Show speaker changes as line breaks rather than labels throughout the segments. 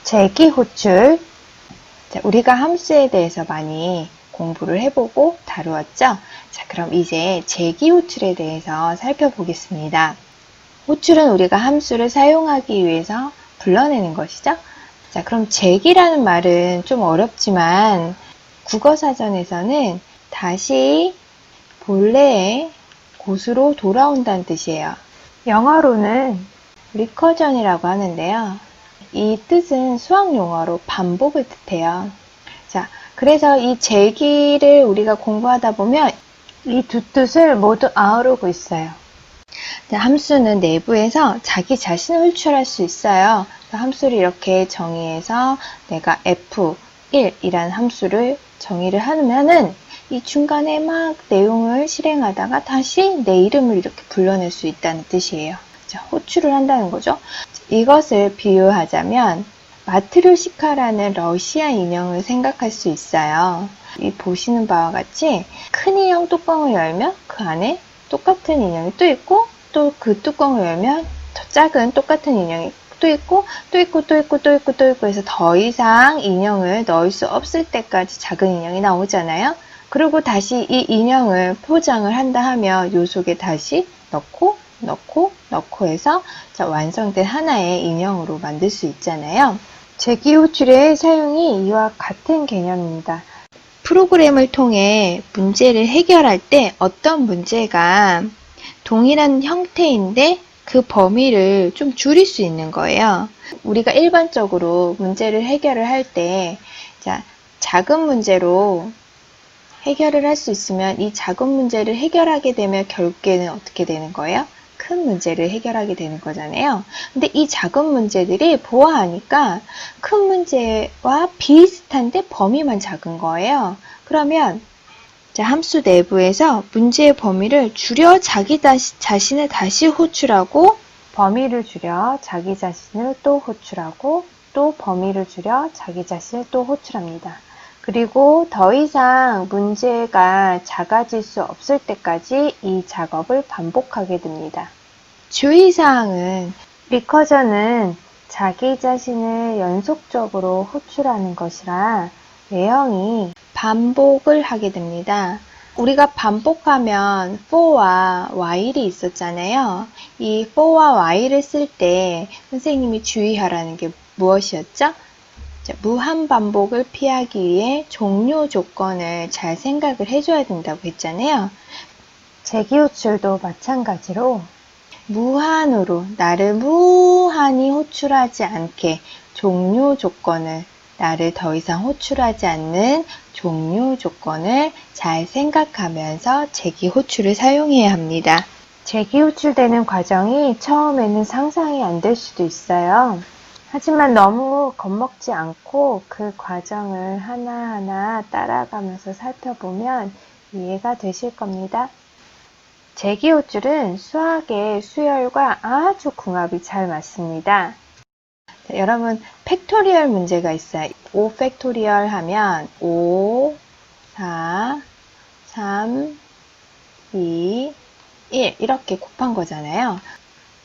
제기호출. 자, 우리가 함수에 대해서 많이 공부를 해보고 다루었죠? 자, 그럼 이제 제기호출에 대해서 살펴보겠습니다. 호출은 우리가 함수를 사용하기 위해서 불러내는 것이죠? 자, 그럼 제기라는 말은 좀 어렵지만 국어사전에서는 다시 본래의 곳으로 돌아온다는 뜻이에요. 영어로는 리커전이라고 하는데요. 이 뜻은 수학 용어로 반복을 뜻해요. 자, 그래서 이 제기를 우리가 공부하다 보면 이 두 뜻을 모두 아우르고 있어요. 자, 함수는 내부에서 자기 자신을 호출할 수 있어요. 함수를 이렇게 정의해서 내가 f1이라는 함수를 정의를 하면은 이 중간에 막 내용을 실행하다가 다시 내 이름을 이렇게 불러낼 수 있다는 뜻이에요. 자, 호출을 한다는 거죠. 이것을 비유하자면 마트료시카라는 러시아 인형을 생각할 수 있어요. 이 보시는 바와 같이 큰 인형 뚜껑을 열면 그 안에 똑같은 인형이 또 있고, 또 그 뚜껑을 열면 더 작은 똑같은 인형이 또 있고, 또 있고, 또 있고, 또 있고, 또 있고 해서 더 이상 인형을 넣을 수 없을 때까지 작은 인형이 나오잖아요. 그리고 다시 이 인형을 포장을 한다 하면 요 속에 다시 넣고 해서 완성된 하나의 인형으로 만들 수 있잖아요. 제기호출의 사용이 이와 같은 개념입니다. 프로그램을 통해 문제를 해결할 때 어떤 문제가 동일한 형태인데 그 범위를 좀 줄일 수 있는 거예요. 우리가 일반적으로 문제를 해결을 할 때 작은 문제로 해결을 할 수 있으면 이 작은 문제를 해결하게 되면 결국에는 어떻게 되는 거예요? 큰 문제를 해결하게 되는 거잖아요. 근데 이 작은 문제들이 보아하니까 큰 문제와 비슷한데 범위만 작은 거예요. 그러면 함수 내부에서 문제의 범위를 줄여 자기 자신을 다시 호출하고, 범위를 줄여 자기 자신을 또 호출하고, 또 범위를 줄여 자기 자신을 또 호출합니다. 그리고 더 이상 문제가 작아질 수 없을 때까지 이 작업을 반복하게 됩니다. 주의사항은 리커전은 자기 자신을 연속적으로 호출하는 것이라 내용이 반복을 하게 됩니다. 우리가 반복하면 for와 while이 있었잖아요. 이 for와 while을 쓸 때 선생님이 주의하라는 게 무엇이었죠? 무한 반복을 피하기 위해 종료 조건을 잘 생각을 해줘야 된다고 했잖아요. 제기호출도 마찬가지로 무한으로 나를 무한히 호출하지 않게 종료 조건을, 나를 더 이상 호출하지 않는 종료 조건을 잘 생각하면서 제기호출을 사용해야 합니다. 제기호출되는 과정이 처음에는 상상이 안 될 수도 있어요. 하지만 너무 겁먹지 않고 그 과정을 하나하나 따라가면서 살펴보면 이해가 되실 겁니다. 제기호출은 수학의 수열과 아주 궁합이 잘 맞습니다. 자, 여러분 팩토리얼 문제가 있어요. 5 팩토리얼 하면 5, 4, 3, 2, 1 이렇게 곱한 거잖아요.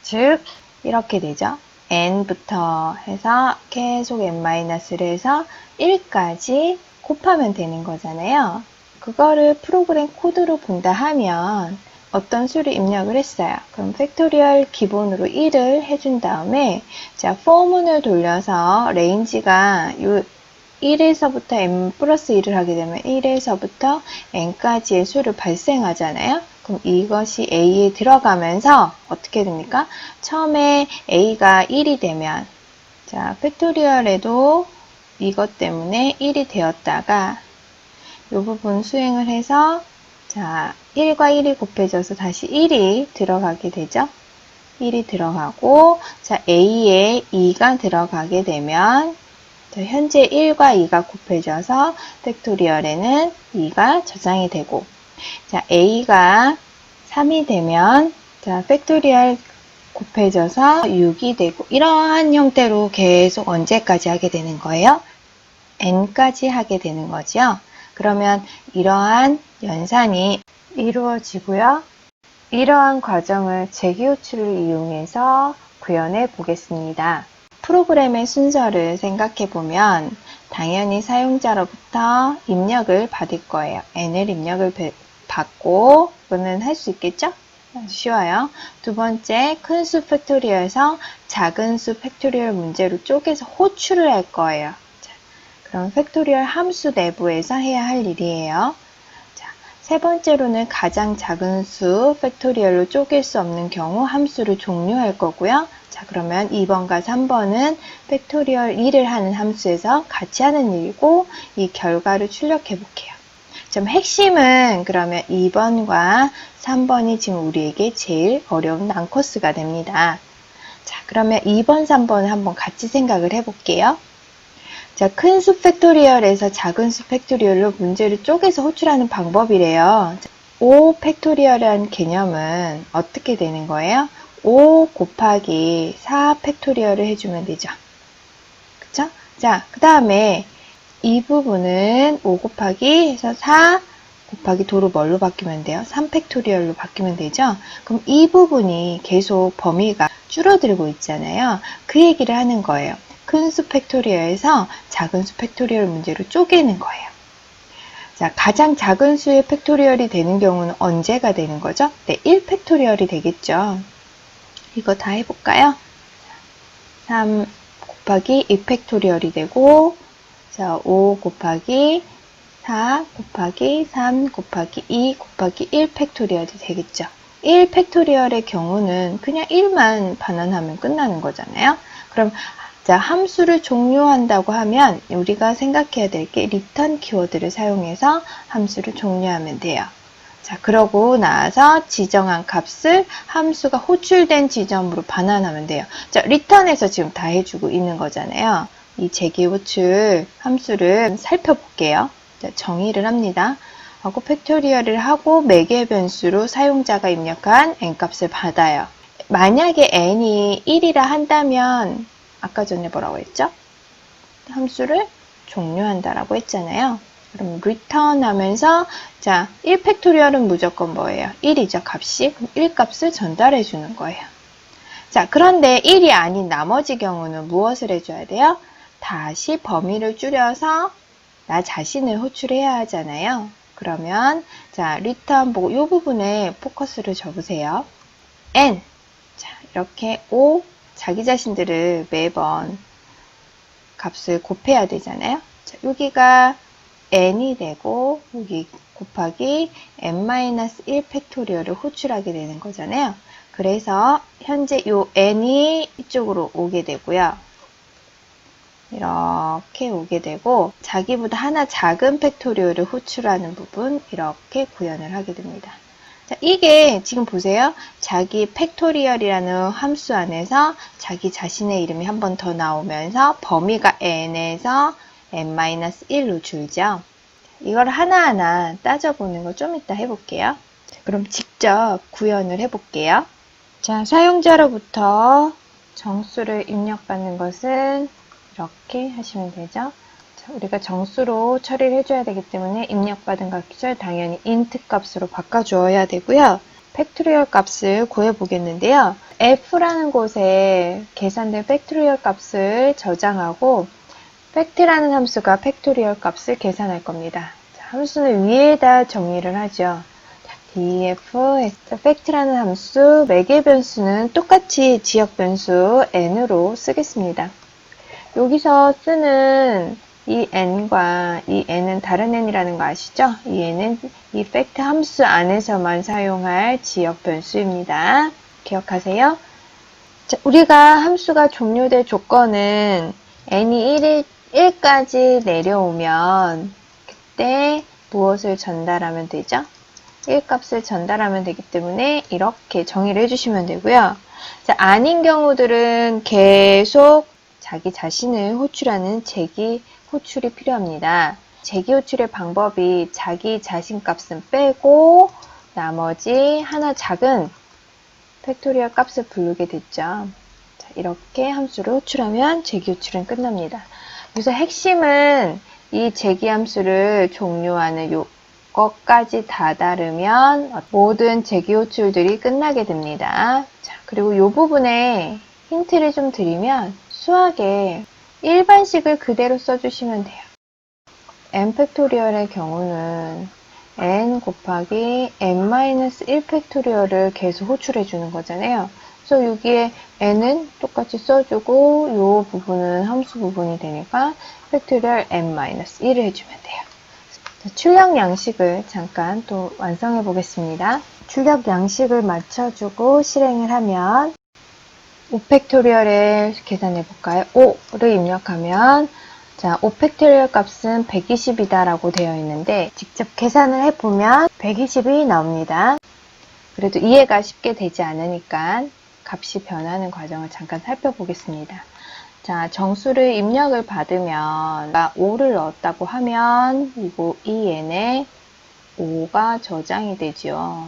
즉 이렇게 되죠. n부터 해서 계속 n-를 해서 1까지 곱하면 되는 거잖아요. 그거를 프로그램 코드로 본다 하면 어떤 수를 입력을 했어요. 그럼 팩토리얼 기본으로 1을 해준 다음에 for문을 돌려서 레인지가 1에서부터 n 플러스 1을 하게 되면 1에서부터 n까지의 수를 발생하잖아요. 그럼 이것이 A에 들어가면서 어떻게 됩니까? 처음에 A가 1이 되면 팩토리얼에도 이것 때문에 1이 되었다가 이 부분 수행을 해서 1과 1이 곱해져서 다시 1이 들어가게 되죠. 1이 들어가고 A에 2가 들어가게 되면 현재 1과 2가 곱해져서 팩토리얼에는 2가 저장이 되고 A가 3이 되면 팩토리얼 곱해져서 6이 되고 이러한 형태로 계속 언제까지 하게 되는 거예요? n까지 하게 되는 거죠. 그러면 이러한 연산이 이루어지고요. 이러한 과정을 제기호출을 이용해서 구현해 보겠습니다. 프로그램의 순서를 생각해 보면 당연히 사용자로부터 입력을 받을 거예요. n을 입력을 받고 이거는 할 수 있겠죠? 쉬워요. 두 번째, 큰 수 팩토리얼에서 작은 수 팩토리얼 문제로 쪼개서 호출을 할 거예요. 자, 그럼 팩토리얼 함수 내부에서 해야 할 일이에요. 자, 세 번째로는 가장 작은 수 팩토리얼로 쪼갤 수 없는 경우 함수를 종료할 거고요. 자, 그러면 2번과 3번은 팩토리얼 2를 하는 함수에서 같이 하는 일이고 이 결과를 출력해 볼게요. 좀 핵심은 그러면 2번과 3번이 지금 우리에게 제일 어려운 난코스가 됩니다. 자, 그러면 2번, 3번을 한번 같이 생각을 해볼게요. 자, 큰 수 팩토리얼에서 작은 수 팩토리얼로 문제를 쪼개서 호출하는 방법이래요. 5 팩토리얼이라는 개념은 어떻게 되는 거예요? 5 곱하기 4 팩토리얼을 해주면 되죠. 그쵸? 자, 그 다음에 이 부분은 5 곱하기 해서 4 곱하기 도로 뭘로 바뀌면 돼요? 3 팩토리얼로 바뀌면 되죠? 그럼 이 부분이 계속 범위가 줄어들고 있잖아요. 그 얘기를 하는 거예요. 큰 수 팩토리얼에서 작은 수 팩토리얼 문제로 쪼개는 거예요. 자, 가장 작은 수의 팩토리얼이 되는 경우는 언제가 되는 거죠? 네, 1 팩토리얼이 되겠죠. 이거 다 해볼까요? 3 곱하기 2 팩토리얼이 되고, 자, 5 곱하기 4 곱하기 3 곱하기 2 곱하기 1 팩토리얼이 되겠죠. 1 팩토리얼의 경우는 그냥 1만 반환하면 끝나는 거잖아요. 그럼 자, 함수를 종료한다고 하면 우리가 생각해야 될 게 return 키워드를 사용해서 함수를 종료하면 돼요. 자, 그러고 나서 지정한 값을 함수가 호출된 지점으로 반환하면 돼요. 자, return에서 지금 다 해주고 있는 거잖아요. 이 재기 호출 함수를 살펴볼게요. 자, 정의를 합니다. 하고 팩토리얼을 하고 매개 변수로 사용자가 입력한 n값을 받아요. 만약에 n이 1이라 한다면 아까 전에 뭐라고 했죠? 함수를 종료한다라고 했잖아요. 그럼 return 하면서 자, 1 팩토리얼은 무조건 뭐예요? 1이죠, 값이. 그럼 1 값을 전달해 주는 거예요. 자, 그런데 1이 아닌 나머지 경우는 무엇을 해줘야 돼요? 다시 범위를 줄여서 나 자신을 호출해야 하잖아요. 그러면 자, return 보고 이 부분에 포커스를 줘보세요. n 자, 이렇게 5 자기 자신들을 매번 값을 곱해야 되잖아요. 자, 여기가 n이 되고 여기 곱하기 n-1 팩토리얼을 호출하게 되는 거잖아요. 그래서 현재 요 n이 이쪽으로 오게 되고요. 이렇게 오게 되고 자기보다 하나 작은 팩토리얼을 호출하는 부분 이렇게 구현을 하게 됩니다. 자, 이게 지금 보세요. 자기 팩토리얼이라는 함수 안에서 자기 자신의 이름이 한 번 더 나오면서 범위가 n에서 n-1로 줄죠. 이걸 하나하나 따져보는 거 좀 이따 해볼게요. 자, 그럼 직접 구현을 해볼게요. 자, 사용자로부터 정수를 입력받는 것은 이렇게 하시면 되죠. 자, 우리가 정수로 처리를 해줘야 되기 때문에 입력받은 값을 당연히 int 값으로 바꿔주어야 되고요. 팩토리얼 값을 구해보겠는데요. f라는 곳에 계산된 팩토리얼 값을 저장하고 fact라는 함수가 팩토리얼 값을 계산할 겁니다. 자, 함수는 위에다 정의를 하죠. df fact라는 함수 매개 변수는 똑같이 지역 변수 n으로 쓰겠습니다. 여기서 쓰는 이 n과 이 n은 다른 n이라는 거 아시죠? 이 n은 이 fact 함수 안에서만 사용할 지역 변수입니다. 기억하세요? 자, 우리가 함수가 종료될 조건은 n이 1까지 내려오면 그때 무엇을 전달하면 되죠? 1 값을 전달하면 되기 때문에 이렇게 정의를 해주시면 되고요. 자, 아닌 경우들은 계속 자기 자신을 호출하는 재기 호출이 필요합니다. 재기 호출의 방법이 자기 자신 값은 빼고 나머지 하나 작은 팩토리얼 값을 부르게 됐죠. 자, 이렇게 함수를 호출하면 재기 호출은 끝납니다. 그래서 핵심은 이 재기 함수를 종료하는 요것까지 다다르면 모든 재기 호출들이 끝나게 됩니다. 자, 그리고 이 부분에 힌트를 좀 드리면 수학에 일반식을 그대로 써주시면 돼요. n 팩토리얼의 경우는 n 곱하기 n-1 팩토리얼을 계속 호출해 주는 거잖아요. 그래서 여기에 n은 똑같이 써주고 이 부분은 함수 부분이 되니까 팩토리얼 n-1을 해주면 돼요. 출력 양식을 잠깐 또 완성해 보겠습니다. 출력 양식을 맞춰주고 실행을 하면 5팩토리얼을 계산해 볼까요? 5를 입력하면 자, 5팩토리얼 값은 120이다 라고 되어 있는데 직접 계산을 해보면 120이 나옵니다. 그래도 이해가 쉽게 되지 않으니까 값이 변하는 과정을 잠깐 살펴보겠습니다. 자, 정수를 입력을 받으면 5를 넣었다고 하면 이 n에 5가 저장이 되죠.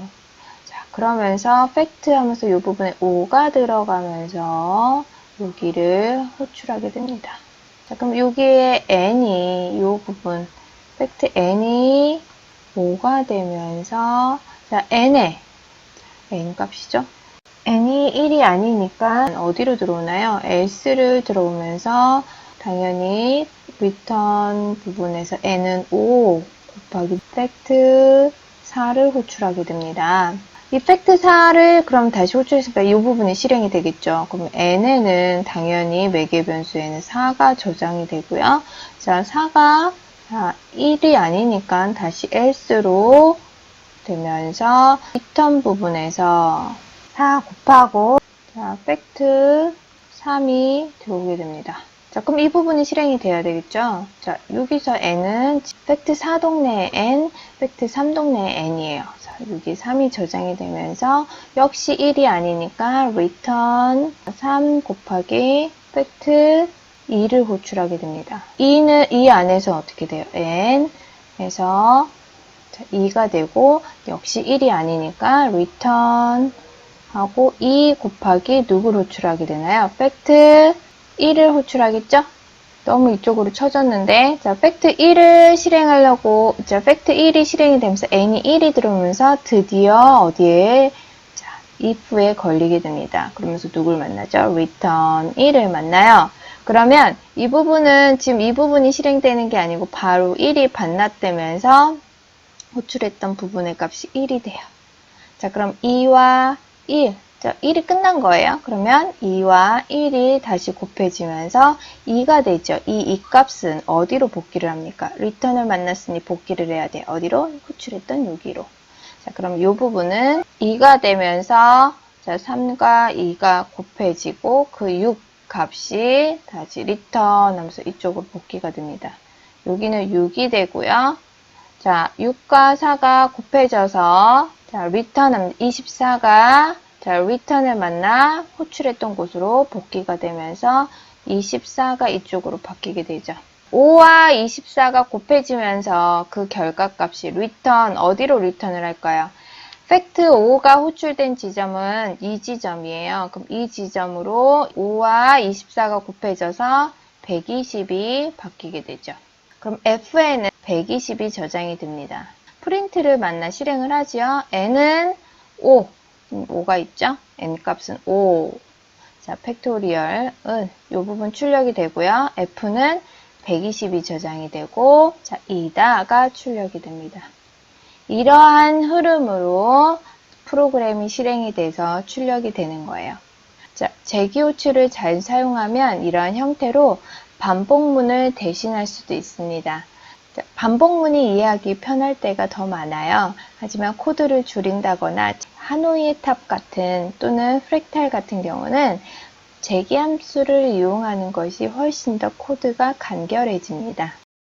자, 그러면서 팩트 하면서 이 부분에 5가 들어가면서 여기를 호출하게 됩니다. 자, 그럼 여기에 n이 이 부분 팩트 n이 5가 되면서 자, n 값이죠. n이 1이 아니니까 어디로 들어오나요? else를 들어오면서 당연히 return 부분에서 n은 5 곱하기 팩트 4를 호출하게 됩니다. 이 팩트 4를 그럼 다시 호출했으니까 이 부분이 실행이 되겠죠. 그럼 n에는 당연히 매개 변수에는 4가 저장이 되고요. 자, 4가 1이 아니니까 다시 else로 되면서 return 부분에서 4 곱하고 자, 팩트 3이 들어오게 됩니다. 자, 그럼 이 부분이 실행이 돼야 되겠죠? 자, 여기서 n은 팩트 4동네의 n, 팩트 3동네의 n이에요. 자, 여기 3이 저장이 되면서 역시 1이 아니니까 return 3 곱하기 팩트 2를 호출하게 됩니다. 2는 이 안에서 어떻게 돼요? n 에서 2가 되고 역시 1이 아니니까 return 하고 2 곱하기 누구를 호출하게 되나요? 팩트 1을 호출하겠죠? 너무 이쪽으로 쳐졌는데 자, 팩트 1을 실행하려고 자, 팩트 1이 실행이 되면서 n이 1이 들어오면서 드디어 어디에 자, if에 걸리게 됩니다. 그러면서 누굴 만나죠? return 1을 만나요. 그러면 이 부분은 지금 이 부분이 실행되는 게 아니고 바로 1이 반납되면서 호출했던 부분의 값이 1이 돼요. 자, 그럼 2와 1. 자, 1이 끝난 거예요. 그러면 2와 1이 다시 곱해지면서 2가 되죠. 이 값은 어디로 복귀를 합니까? return을 만났으니 복귀를 해야 돼. 어디로? 호출했던 여기로. 자, 그럼 이 부분은 2가 되면서 자, 3과 2가 곱해지고 그 6 값이 다시 return 하면서 이쪽으로 복귀가 됩니다. 여기는 6이 되고요. 자, 6과 4가 곱해져서 자, return 24가 자, return을 만나 호출했던 곳으로 복귀가 되면서 24가 이쪽으로 바뀌게 되죠. 5와 24가 곱해지면서 그 결과값이 return 어디로 return을 할까요? 팩트 5가 호출된 지점은 이 지점이에요. 그럼 이 지점으로 5와 24가 곱해져서 120이 바뀌게 되죠. 그럼 F에는 120이 저장이 됩니다. 프린트를 만나 실행을 하죠. n은 5, 5가 있죠? n 값은 5. 자, 팩토리얼은 이 부분 출력이 되고요. F는 120이 저장이 되고 자, 2다가 출력이 됩니다. 이러한 흐름으로 프로그램이 실행이 돼서 출력이 되는 거예요. 자, 재기호출을 잘 사용하면 이러한 형태로 반복문을 대신할 수도 있습니다. 자, 반복문이 이해하기 편할 때가 더 많아요. 하지만 코드를 줄인다거나 하노이의 탑 같은 또는 프랙탈 같은 경우는 재기함수를 이용하는 것이 훨씬 더 코드가 간결해집니다.